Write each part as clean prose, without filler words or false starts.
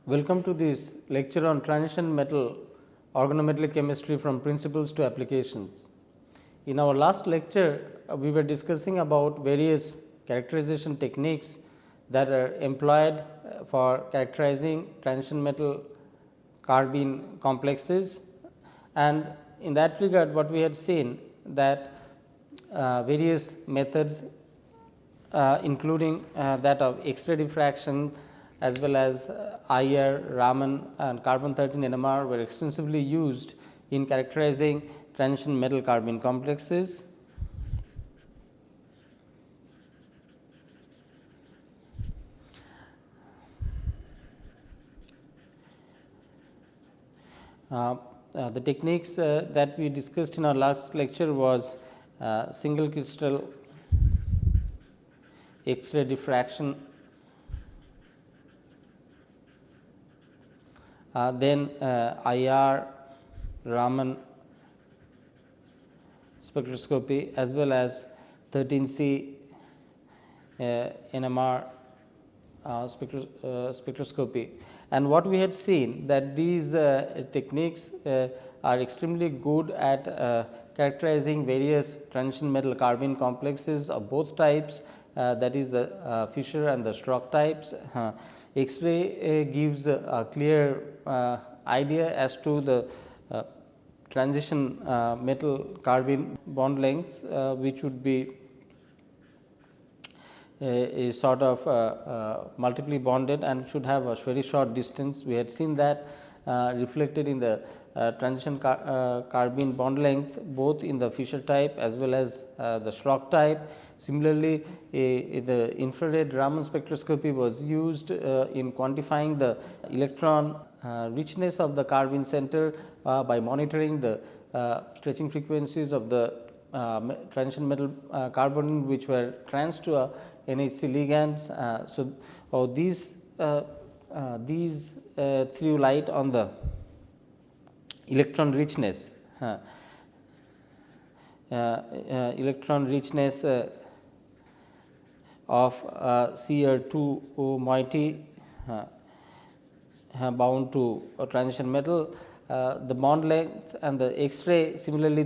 Welcome to this lecture on transition metal organometallic chemistry from principles to applications. In our last lecture, we were discussing about various characterization techniques that are employed for characterizing transition metal carbene complexes, and in that regard what we had seen that various methods including that of X-ray diffraction as well as IR, Raman and carbon 13 NMR were extensively used in characterizing transition metal carbene complexes. The techniques that we discussed in our last lecture was single crystal X-ray diffraction, then IR, Raman spectroscopy as well as 13C NMR spectroscopy. And what we had seen that these techniques are extremely good at characterizing various transition metal carbene complexes of both types, that is the Fischer and the Strock types. X-ray gives a clear idea as to the transition metal carbene bond lengths, which would be a sort of multiply bonded and should have a very short distance. We had seen that reflected in the transition carbene bond length both in the Fischer type as well as the Strock type. Similarly, the infrared Raman spectroscopy was used in quantifying the electron richness of the carbene center by monitoring the stretching frequencies of the transition metal carbon which were trans to a NHC ligands. So, these threw light on the electron richness, of CR2 moiety bound to a transition metal. The bond length and the X-ray similarly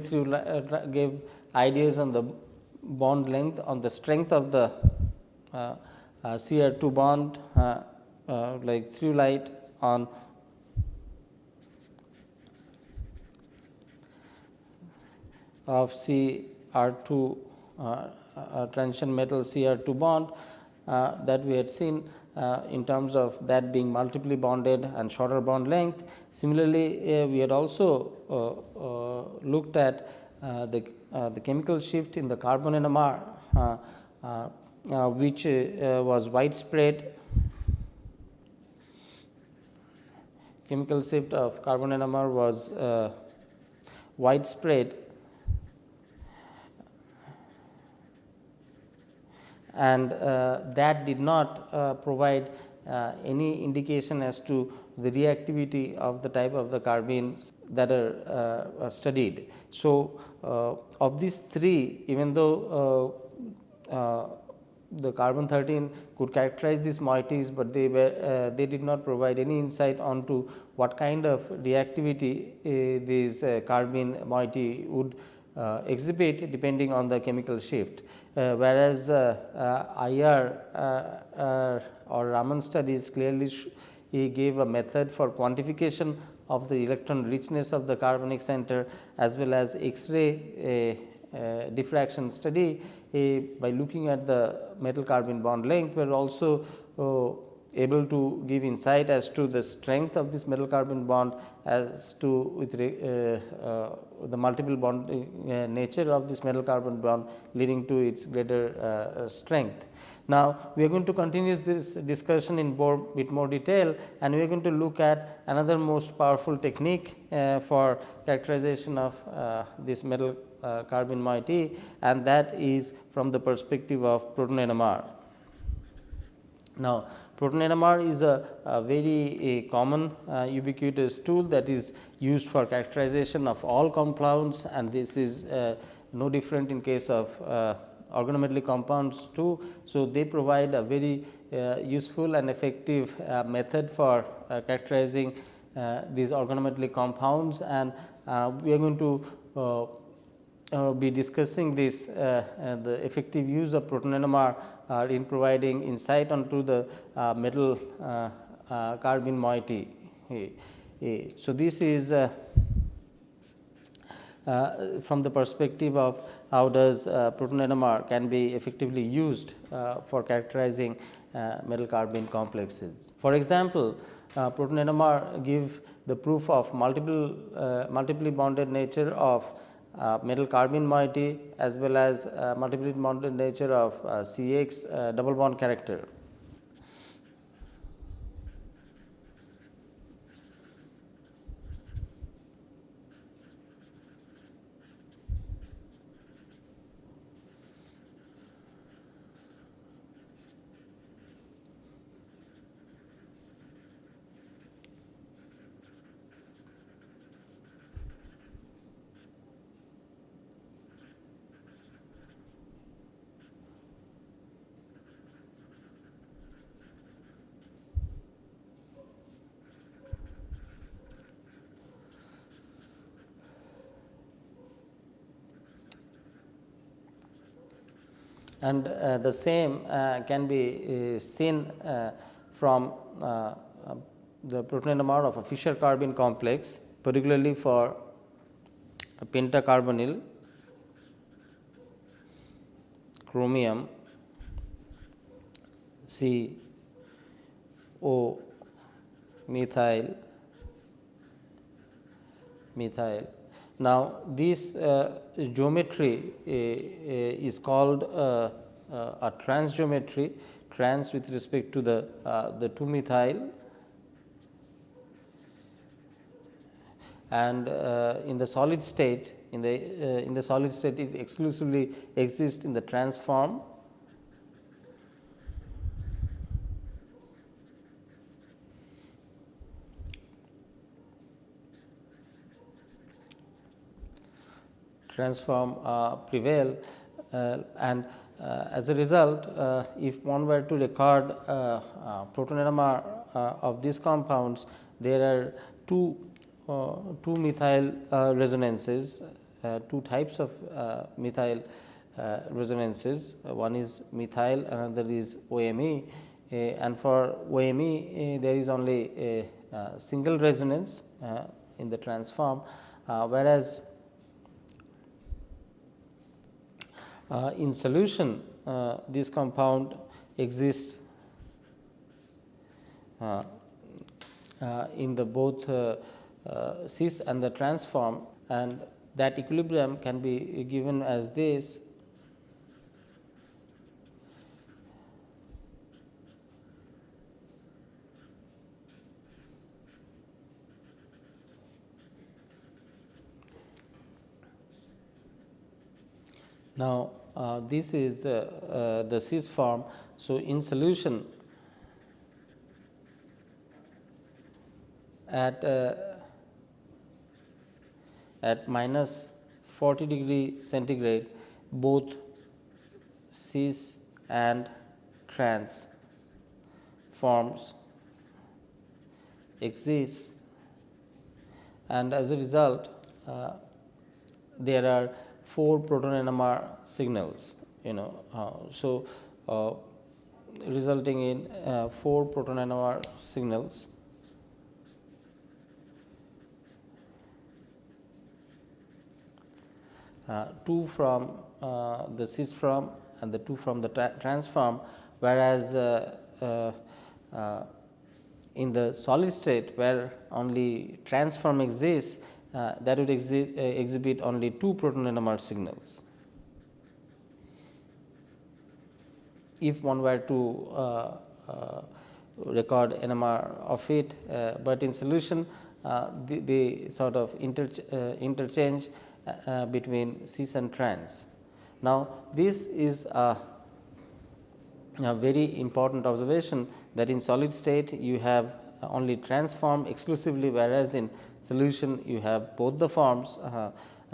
gave ideas on the bond length, on the strength of the CR2 bond, like threw light on of CR2 transition metal CR2 bond that we had seen in terms of that being multiply bonded and shorter bond length. Similarly, we had also looked at the chemical shift in the carbon NMR, which was widespread. Chemical shift of carbon NMR was widespread, and that did not provide any indication as to the reactivity of the type of the carbenes that are studied. So, of these three, even though the carbon 13 could characterize these moieties, but they did not provide any insight onto what kind of reactivity these carbene moiety would exhibit depending on the chemical shift. Whereas IR or Raman studies clearly gave a method for quantification of the electron richness of the carbonic center as well as X-ray diffraction study by looking at the metal carbene bond length were also able to give insight as to the strength of this metal carbene bond as to with the multiple bond nature of this metal carbene bond leading to its greater strength. Now, we are going to continue this discussion in bit more detail, and we are going to look at another most powerful technique for characterization of this metal carbene moiety, and that is from the perspective of Proton NMR. Now, Proton NMR is a very common ubiquitous tool that is used for characterization of all compounds, and this is no different in case of organometallic compounds too. So, they provide a very useful and effective method for characterizing these organometallic compounds, and we are going to be discussing this the effective use of proton NMR in providing insight onto the metal carbene moiety. So, this is from the perspective of how does proton NMR can be effectively used for characterizing metal carbene complexes. For example, proton NMR give the proof of multiply bonded nature of metal carbene moiety as well as multiply bonded nature of CX double bond character. And the same can be seen from the proton NMR of a Fischer carbene complex, particularly for pentacarbonyl, chromium, C O methyl. Now, this geometry is called a trans geometry, trans with respect to the 2-methyl, and in the solid state in the solid state it exclusively exists in the trans form. Transform prevail, and as a result, if one were to record proton NMR of these compounds, there are two methyl resonances, two types of methyl resonances. One is methyl, another is OMe, and for OMe there is only a single resonance in the trans form, whereas in solution this compound exists in the both cis and the trans form, and that equilibrium can be given as this. Now, this is the cis form. So, in solution at minus 40 degree centigrade, both cis and trans forms exist, and as a result there are 4 proton NMR signals, resulting in 4 proton NMR signals. Two from the cis form and the 2 from the trans form, whereas in the solid state where only trans form exists, that would exhibit only 2 proton NMR signals. If one were to record NMR of it, but in solution they sort of interchange between cis and trans. Now, this is a very important observation, that in solid state you have only trans form exclusively, whereas in solution you have both the forms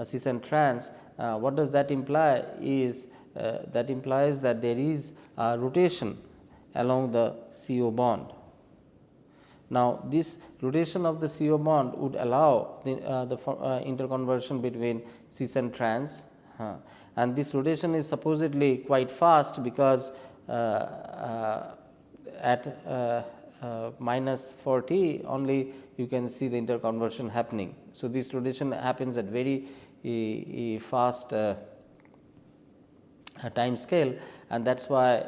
cis and trans. What does that imply is that implies that there is a rotation along the CO bond. Now, this rotation of the CO bond would allow the interconversion between cis and trans, and this rotation is supposedly quite fast, because at minus 40 only you can see the interconversion happening. So, this rotation happens at very fast time scale, and that is why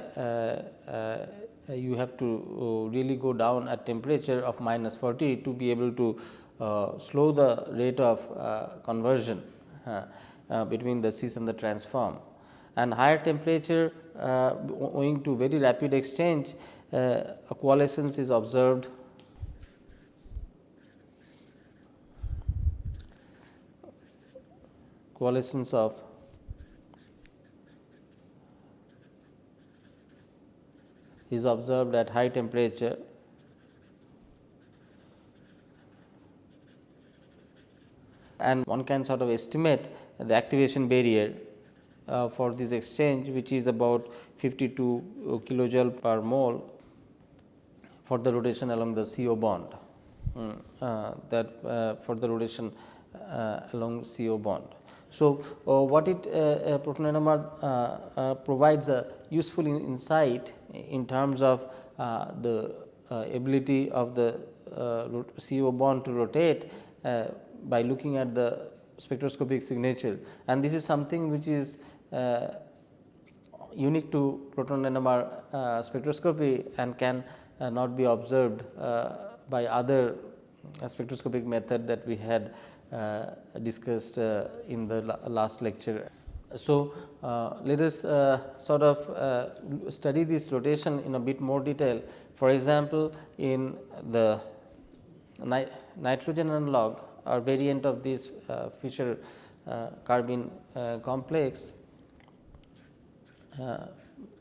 you have to really go down at temperature of minus 40 to be able to slow the rate of conversion between the cis and the trans form. And higher temperature, owing to very rapid exchange, a coalescence is observed. Coalescence is observed at high temperature, and one can sort of estimate the activation barrier for this exchange, which is about 52 kilojoule per mole for the rotation along the CO bond, for the rotation along CO bond. So, what it Proton NMR provides a useful insight in terms of the ability of the CO bond to rotate by looking at the spectroscopic signature, and this is something which is unique to Proton NMR spectroscopy and can not be observed by other spectroscopic method that we had discussed in the last lecture. So, let us sort of study this rotation in a bit more detail. For example, in the nitrogen analog or variant of this Fischer carbene complex,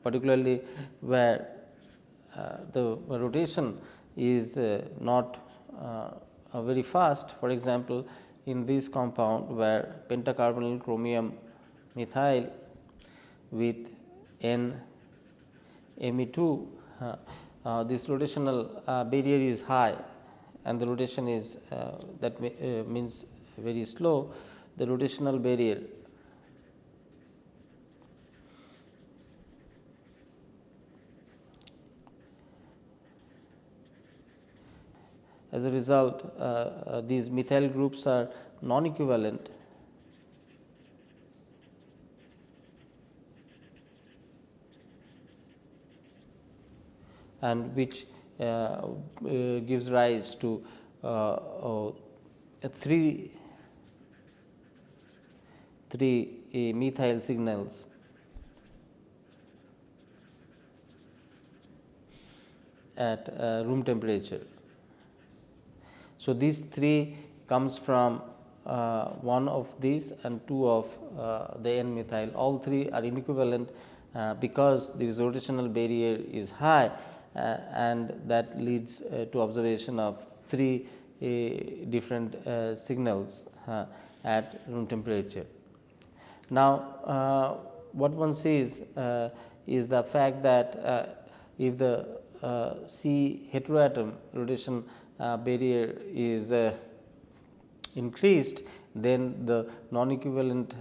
particularly where the rotation is not very fast. For example, in this compound where pentacarbonyl chromium methyl with N Me2, this rotational barrier is high and the rotation is means very slow. The rotational barrier as a result, these methyl groups are non-equivalent, and which gives rise to three methyl signals at room temperature. So, these three comes from one of these and two of the N methyl. All three are inequivalent because the rotational barrier is high, and that leads to observation of three different signals at room temperature. Now, what one sees is the fact that if the C heteroatom rotation barrier is increased, then the non-equivalent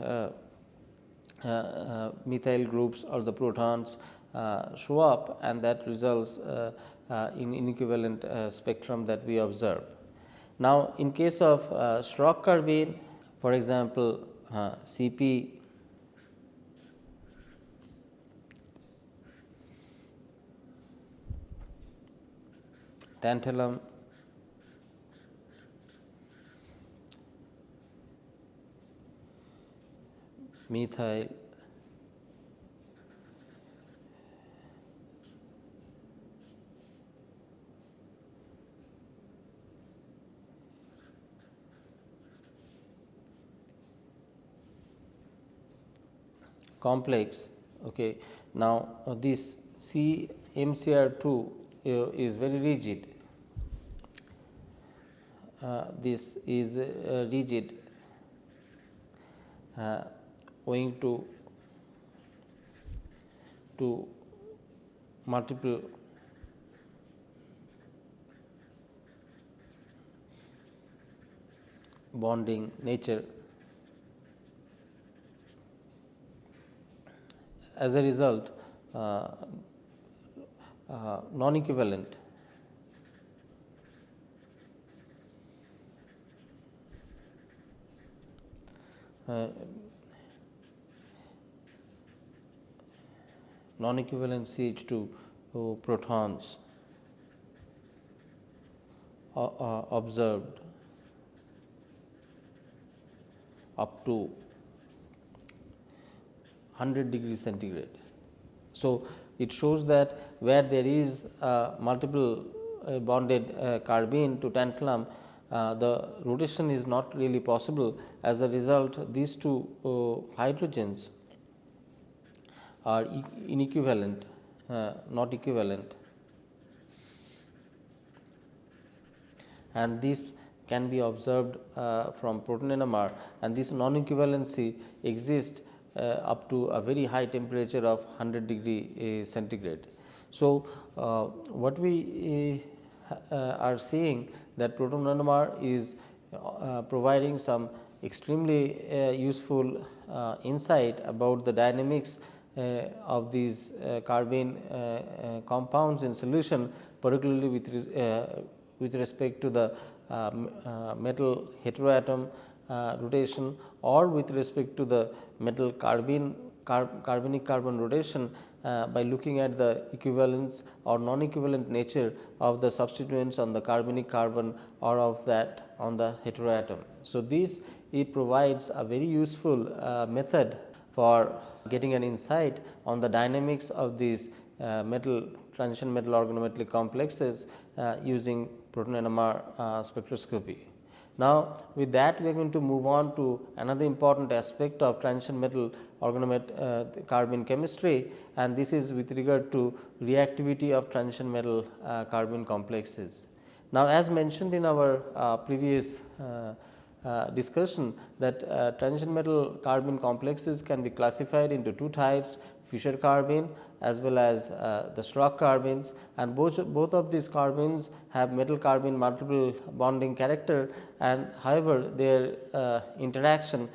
methyl groups or the protons show up, and that results in inequivalent spectrum that we observe. Now, in case of Schrock carbene, for example, Cp tantalum, methyl, complex. Okay. Now, this CMCR2 is very rigid. This is rigid owing to to multiple bonding nature. As a result, non-equivalent non-equivalent CH2 protons observed up to 100 degrees centigrade. So, it shows that where there is multiple bonded carbene to tantalum, the rotation is not really possible. As a result, these two hydrogens are inequivalent, not equivalent, and this can be observed from proton NMR, and this non-equivalency exists up to a very high temperature of 100 degree centigrade. So, what we are seeing that proton NMR is providing some extremely useful insight about the dynamics of these carbene compounds in solution, particularly with respect to the metal heteroatom rotation, or with respect to the metal carbonic carbon rotation by looking at the equivalence or non-equivalent nature of the substituents on the carbonic carbon or of that on the heteroatom. So, this it provides a very useful method for getting an insight on the dynamics of these transition metal organometallic complexes using proton NMR spectroscopy. Now, with that we are going to move on to another important aspect of transition metal carbene chemistry, and this is with regard to reactivity of transition metal carbene complexes. Now, as mentioned in our previous discussion, that transition metal carbene complexes can be classified into two types: Fischer carbene as well as the Schrock carbenes, and both of these carbenes have metal carbene multiple bonding character, and however, their interaction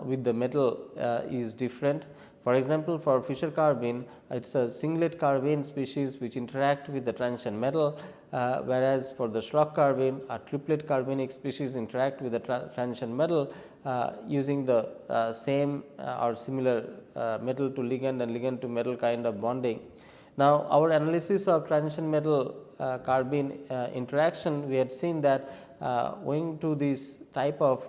with the metal is different. For example, for Fischer carbene, it is a singlet carbene species which interact with the transition metal, whereas for the Schrock carbene, a triplet carbenic species interact with the transition metal using the same or similar metal to ligand and ligand to metal kind of bonding. Now, our analysis of transition metal carbene interaction, we had seen that owing to this type of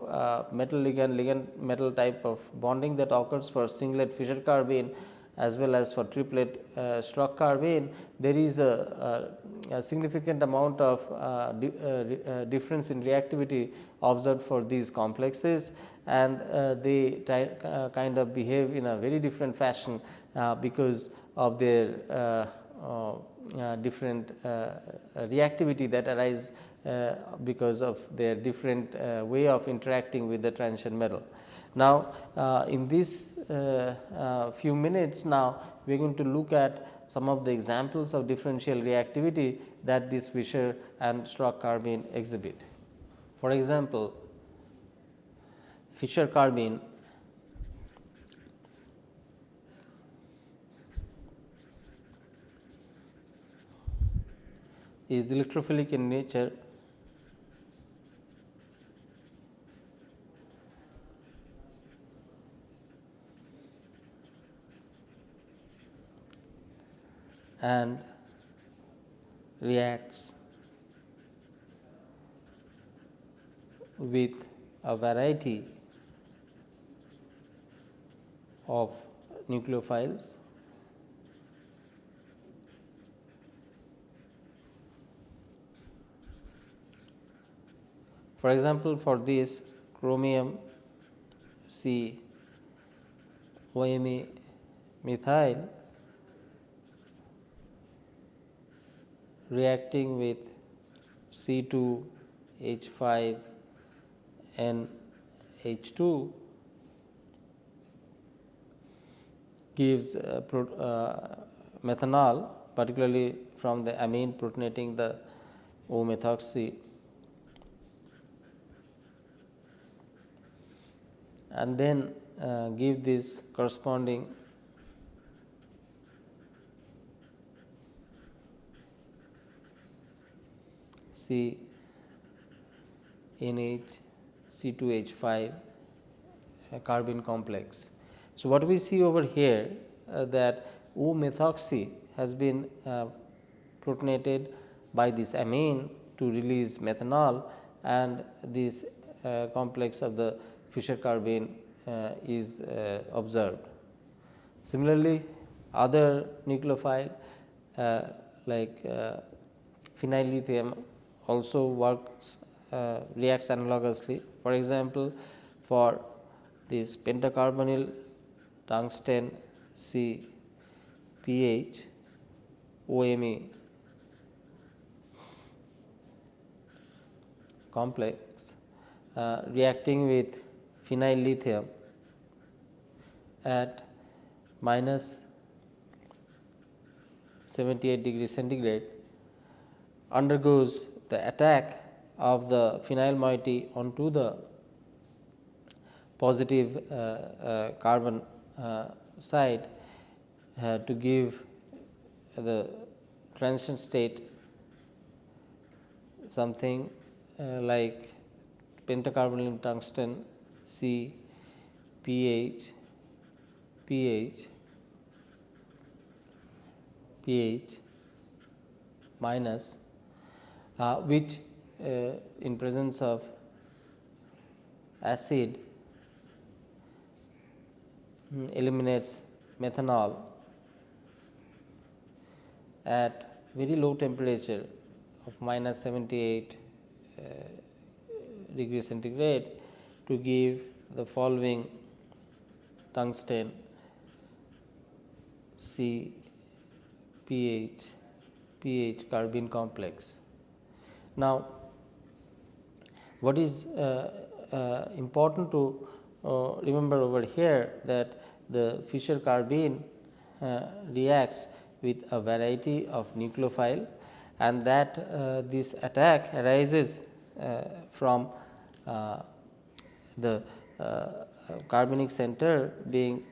metal ligand metal type of bonding that occurs for singlet Fischer carbene as well as for triplet Schrock carbene, there is a significant amount of difference in reactivity observed for these complexes, and they kind of behave in a very different fashion because of their different reactivity that arise because of their different way of interacting with the transition metal. Now, in this few minutes now, we are going to look at some of the examples of differential reactivity that this Fischer and Schrock carbene exhibit. For example, Fischer carbene is electrophilic in nature and reacts with a variety of nucleophiles. For example, for this chromium C OMe methyl reacting with C2 H5 NH2 gives methanol, particularly from the amine protonating the O methoxy, and then give this corresponding CNH C2H5 carbene complex. So, what we see over here that O methoxy has been protonated by this amine to release methanol, and this complex of the Fischer carbene is observed. Similarly, other nucleophile like phenyl lithium also works reacts analogously. For example, for this pentacarbonyl tungsten C pH OMe complex reacting with phenyl lithium at minus 78 degrees centigrade undergoes the attack of the phenyl moiety onto the positive carbon side to give the transition state something like pentacarbonyl tungsten C pH minus, which in presence of acid eliminates methanol at very low temperature of minus 78 degrees centigrade to give the following tungsten C pH carbene complex. Now, what is important to remember over here that the Fischer carbene reacts with a variety of nucleophile, and that this attack arises from the carbonic center being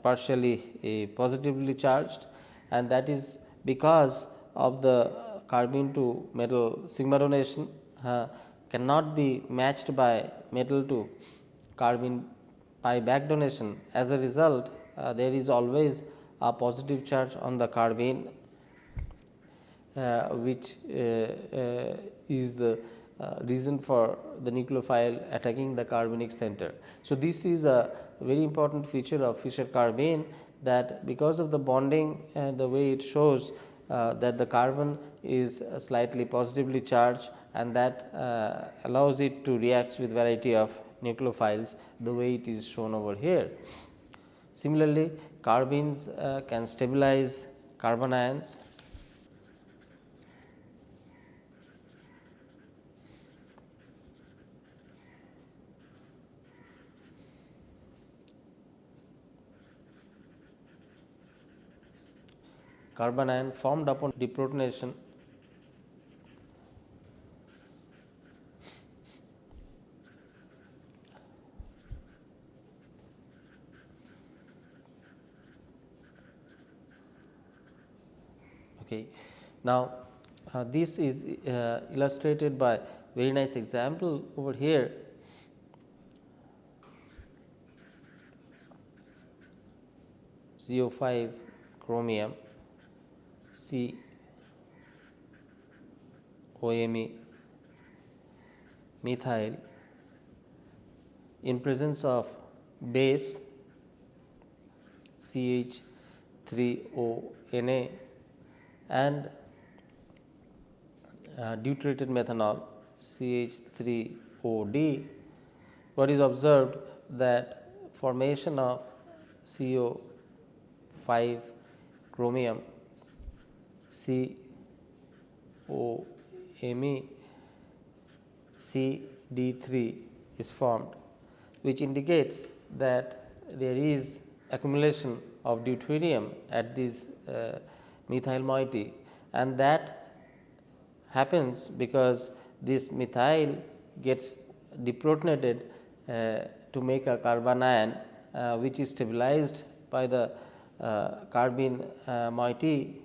partially positively charged, and that is because of the carbene to metal sigma donation cannot be matched by metal to carbene pi back donation. As a result, there is always a positive charge on the carbene, which is the reason for the nucleophile attacking the carbonic center. So, this is a very important feature of Fischer carbene, that because of the bonding and the way it shows that the carbon is slightly positively charged, and that allows it to react with variety of nucleophiles the way it is shown over here. Similarly, carbenes can stabilize carbon ions. Carbon ion formed upon deprotonation Okay. Now, this is illustrated by very nice example over here. CO5 chromium C OMe methyl in presence of base CH3ONA and deuterated methanol CH3OD, what is observed that formation of CO5 chromium COMe CD3 is formed, which indicates that there is accumulation of deuterium at this methyl moiety, and that happens because this methyl gets deprotonated to make a carbanion which is stabilized by the carbene moiety,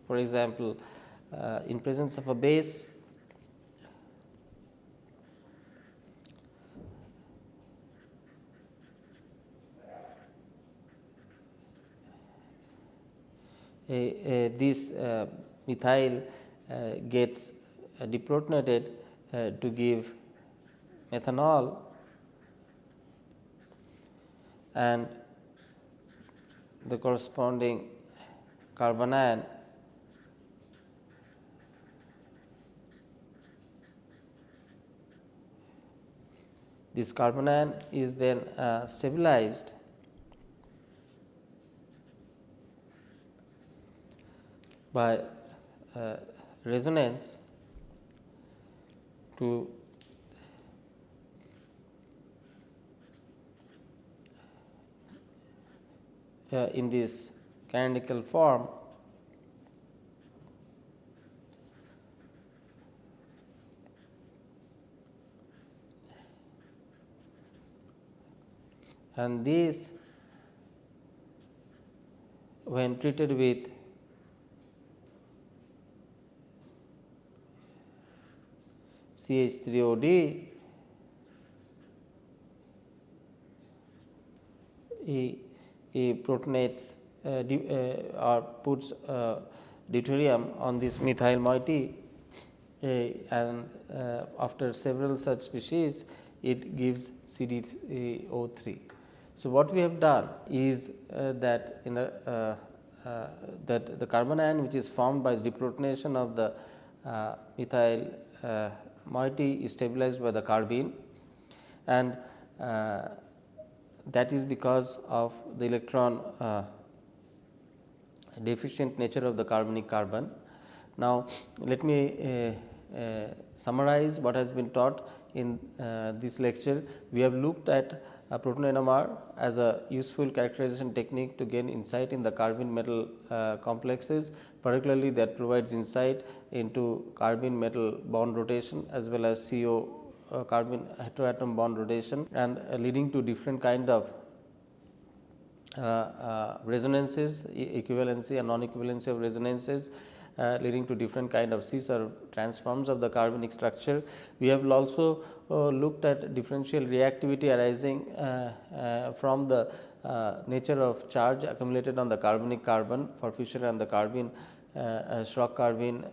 for example, in presence of a base. This methyl gets deprotonated to give methanol, and the corresponding carbanion this carbanion is then stabilized by resonance to in this canonical form, and this, when treated with CH3OD, he protonates or puts deuterium on this methyl moiety, and after several such species it gives CdO3. So, what we have done is that in the that the carbanion which is formed by the deprotonation of the methyl moiety is stabilized by the carbene, and that is because of the electron deficient nature of the carbonic carbon. Now, let me summarize what has been taught in this lecture. We have looked at Proton NMR as a useful characterization technique to gain insight in the carbene metal complexes, particularly that provides insight into carbene metal bond rotation as well as CO carbene heteroatom bond rotation, and leading to different kind of resonances, equivalency and non-equivalency of resonances, leading to different kind of cis or transforms of the carbonic structure. We have also looked at differential reactivity arising from the nature of charge accumulated on the carbonic carbon for Fischer and the carbene Schrock carbene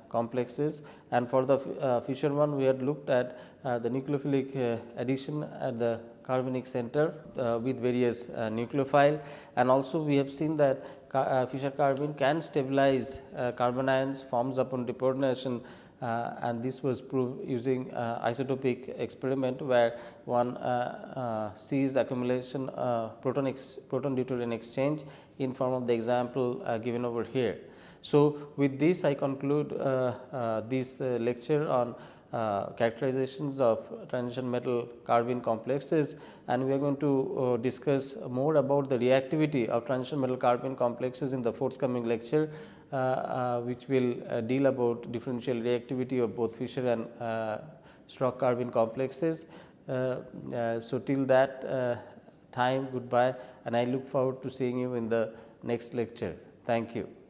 complexes, and for the Fischer one we had looked at the nucleophilic addition at the carbonic center with various nucleophile, and also we have seen that Fischer carbene can stabilize carbanions forms upon deprotonation, and this was proved using isotopic experiment where one sees the accumulation proton deuterium exchange in form of the example given over here. So, with this I conclude this lecture on characterizations of transition metal carbene complexes, and we are going to discuss more about the reactivity of transition metal carbene complexes in the forthcoming lecture, which will deal about differential reactivity of both Fischer and Schrock carbene complexes. So, till that time, goodbye, and I look forward to seeing you in the next lecture. Thank you.